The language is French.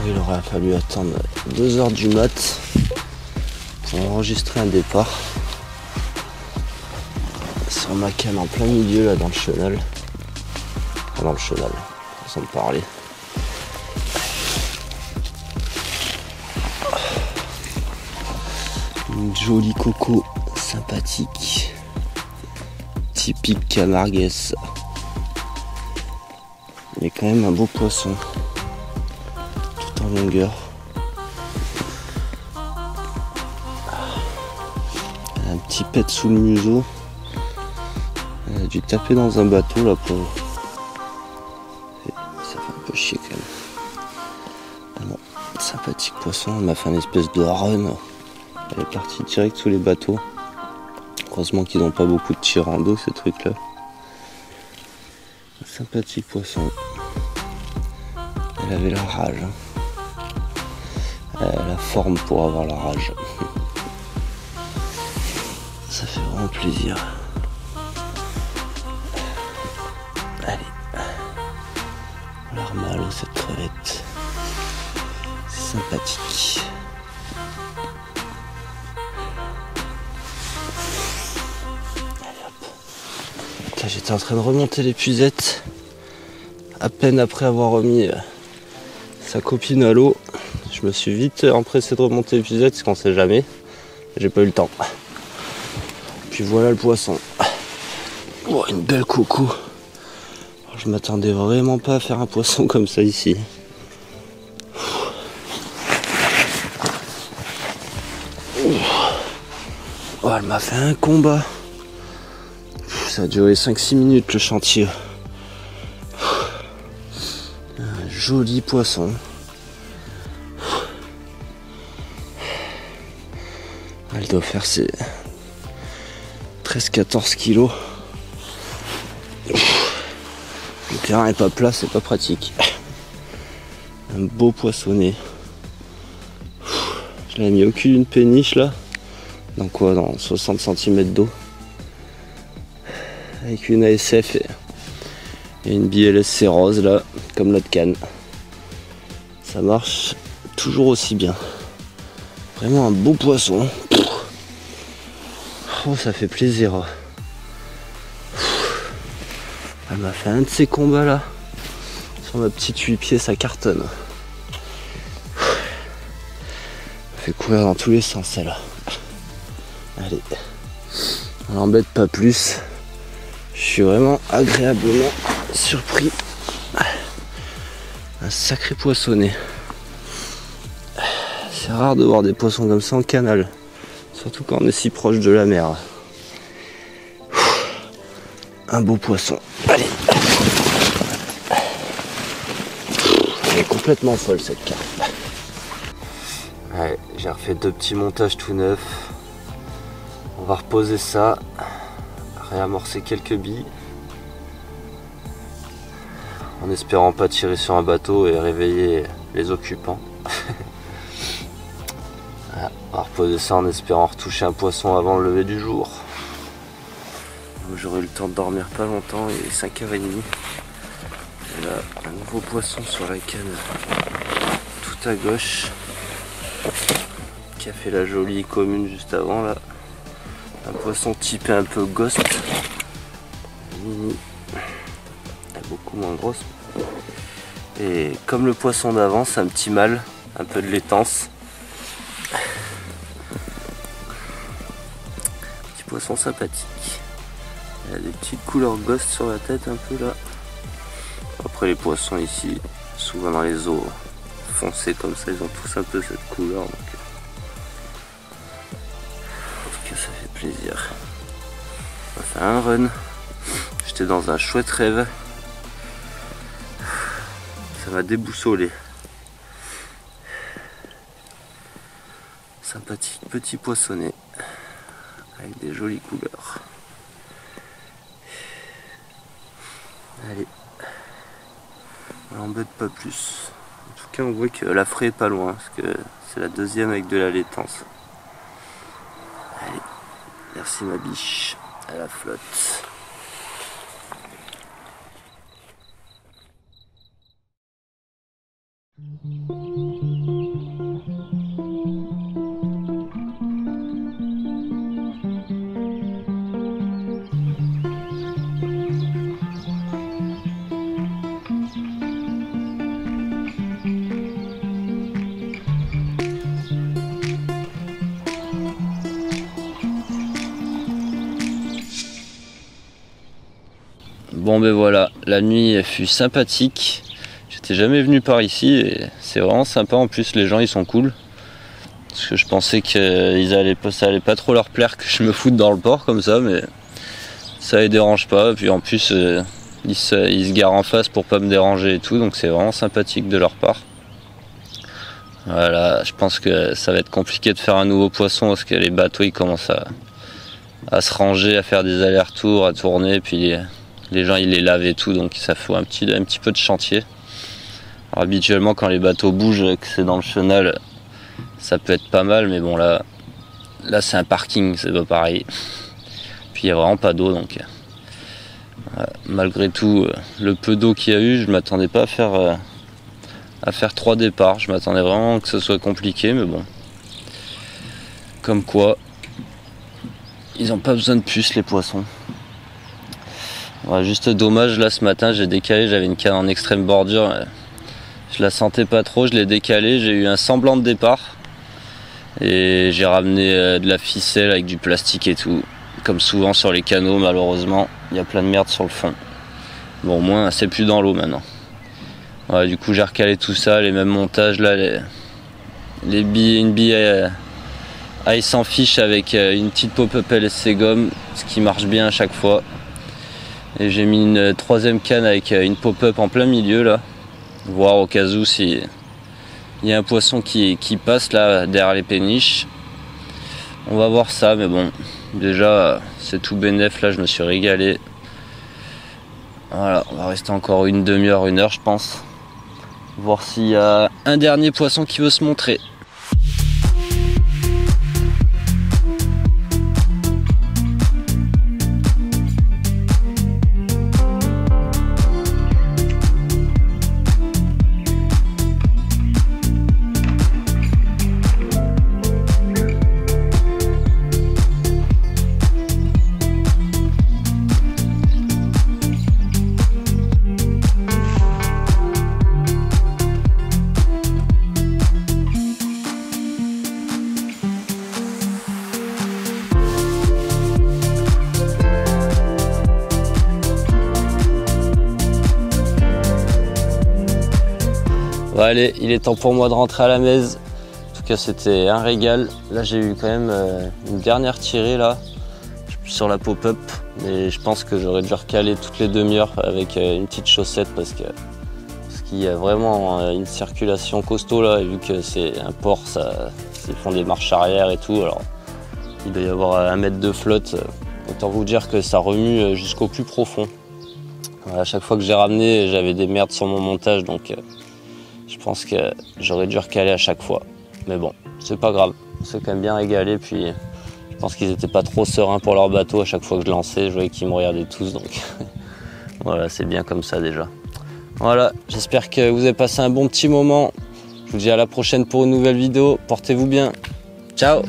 Il aurait fallu attendre 2 h du mat pour enregistrer un départ sur ma canne en plein milieu là dans le chenal. Enfin, dans le chenal, façon de parler. Une jolie coco sympathique, typique camarguais, mais quand même un beau poisson, tout en longueur. Un petit pet sous le museau. Elle a dû taper dans un bateau là pour. Ça fait un peu chier quand même. Ah non, sympathique poisson, elle m'a fait une espèce de run. Elle est partie direct sous les bateaux. Heureusement qu'ils n'ont pas beaucoup de tir en dos ces trucs là. Un sympathique poisson. Elle avait la rage. Elle a la forme pour avoir la rage. Ça fait vraiment plaisir. Allez. On la remet à l'eau cette crevette. C'est sympathique. Là, j'étais en train de remonter l'épuisette. À peine après avoir remis sa copine à l'eau, je me suis vite empressé de remonter l'épuisette parce qu'on sait jamais. J'ai pas eu le temps. Puis voilà le poisson. Oh, une belle coco. Je m'attendais vraiment pas à faire un poisson comme ça ici. Oh, elle m'a fait un combat. Ça a duré 5-6 minutes le chantier. Un joli poisson. Elle doit faire ses 13-14 kilos. Le terrain est pas plat, c'est pas pratique. Un beau poissonnet. Je l'ai mis au cul d'une péniche là. Dans quoi? Dans 60 cm d'eau. Avec une ASF et une BLSC rose là, comme notre canne. Ça marche toujours aussi bien. Vraiment un beau poisson. Oh, ça fait plaisir. Elle m'a fait un de ces combats là. Sur ma petite 8 pieds, ça cartonne. Elle fait courir dans tous les sens celle-là. Allez, on l'embête pas plus. Je suis vraiment agréablement surpris. Un sacré poissonnet. C'est rare de voir des poissons comme ça en canal. Surtout quand on est si proche de la mer. Un beau poisson. Allez. Elle est complètement folle cette carte. Ouais, j'ai refait 2 petits montages tout neufs. On va reposer ça. Réamorcer quelques billes en espérant pas tirer sur un bateau et réveiller les occupants. Voilà, on va reposer ça en espérant retoucher un poisson avant le lever du jour. J'aurai eu le temps de dormir pas longtemps, il est 5h30. Et là, un nouveau poisson sur la canne tout à gauche qui a fait la jolie commune juste avant là. Un poisson typé un peu ghost, mini, beaucoup moins grosse. Et comme le poisson d'avant, c'est un petit mâle, un peu de laitance. Petit poisson sympathique. Il a des petites couleurs ghost sur la tête un peu là. Après les poissons ici, souvent dans les eaux foncées comme ça, ils ont tous un peu cette couleur. Donc... ça fait plaisir. On va faire un run. J'étais dans un chouette rêve. Ça m'a déboussolé. Sympathique petit poissonnet avec des jolies couleurs. Allez, on l'embête pas plus. En tout cas, on voit que la fraie est pas loin parce que c'est la deuxième avec de la laitance. Allez, merci ma biche, à la flotte. Bon ben voilà, la nuit elle fut sympathique. J'étais jamais venu par ici et c'est vraiment sympa. En plus les gens ils sont cool. Parce que je pensais que ça allait pas trop leur plaire que je me foute dans le port comme ça, mais ça les dérange pas. Puis en plus ils se garent en face pour pas me déranger et tout, donc c'est vraiment sympathique de leur part. Voilà, je pense que ça va être compliqué de faire un nouveau poisson parce que les bateaux ils commencent à se ranger, à faire des allers-retours, à tourner, puis les gens ils les lavent et tout, donc ça fait un petit peu de chantier. Alors, habituellement quand les bateaux bougent, que c'est dans le chenal, ça peut être pas mal, mais bon là c'est un parking, c'est pas pareil. Puis il n'y a vraiment pas d'eau, donc malgré tout le peu d'eau qu'il y a eu, je m'attendais pas à faire 3 départs. Je m'attendais vraiment que ce soit compliqué, mais bon. Comme quoi, ils n'ont pas besoin de puces les poissons. Ouais, juste dommage, là ce matin j'ai décalé, j'avais une canne en extrême bordure. Je la sentais pas trop, je l'ai décalée, j'ai eu un semblant de départ. Et j'ai ramené de la ficelle avec du plastique et tout. Comme souvent sur les canaux, malheureusement, il y a plein de merde sur le fond. Bon, au moins c'est plus dans l'eau maintenant. Ouais, du coup j'ai recalé tout ça, les mêmes montages là, une bille à sans fiche avec une petite pop-up LSC gomme, ce qui marche bien à chaque fois. Et j'ai mis une 3e canne avec une pop-up en plein milieu là, voir au cas où si il y a un poisson qui passe là derrière les péniches. On va voir ça, mais bon, déjà c'est tout bénef, là je me suis régalé. Voilà, on va rester encore une demi-heure, 1 heure je pense. Voir s'il y a un dernier poisson qui veut se montrer. Bon, allez, il est temps pour moi de rentrer à la maison. En tout cas, c'était un régal. Là, j'ai eu quand même une dernière tirée là sur la pop-up, mais je pense que j'aurais dû recaler toutes les demi-heures avec une petite chaussette parce qu'il y a vraiment une circulation costaud là, et vu que c'est un port, ils font des marches arrière et tout, alors il doit y avoir 1 mètre de flotte. Autant vous dire que ça remue jusqu'au plus profond. À chaque fois que j'ai ramené, j'avais des merdes sur mon montage, donc je pense que j'aurais dû recaler à chaque fois. Mais bon, c'est pas grave, c'est quand même bien régalé. Puis je pense qu'ils étaient pas trop sereins pour leur bateau à chaque fois que je lançais. Je voyais qu'ils me regardaient tous, donc voilà, c'est bien comme ça déjà. Voilà, j'espère que vous avez passé un bon petit moment. Je vous dis à la prochaine pour une nouvelle vidéo. Portez-vous bien. Ciao!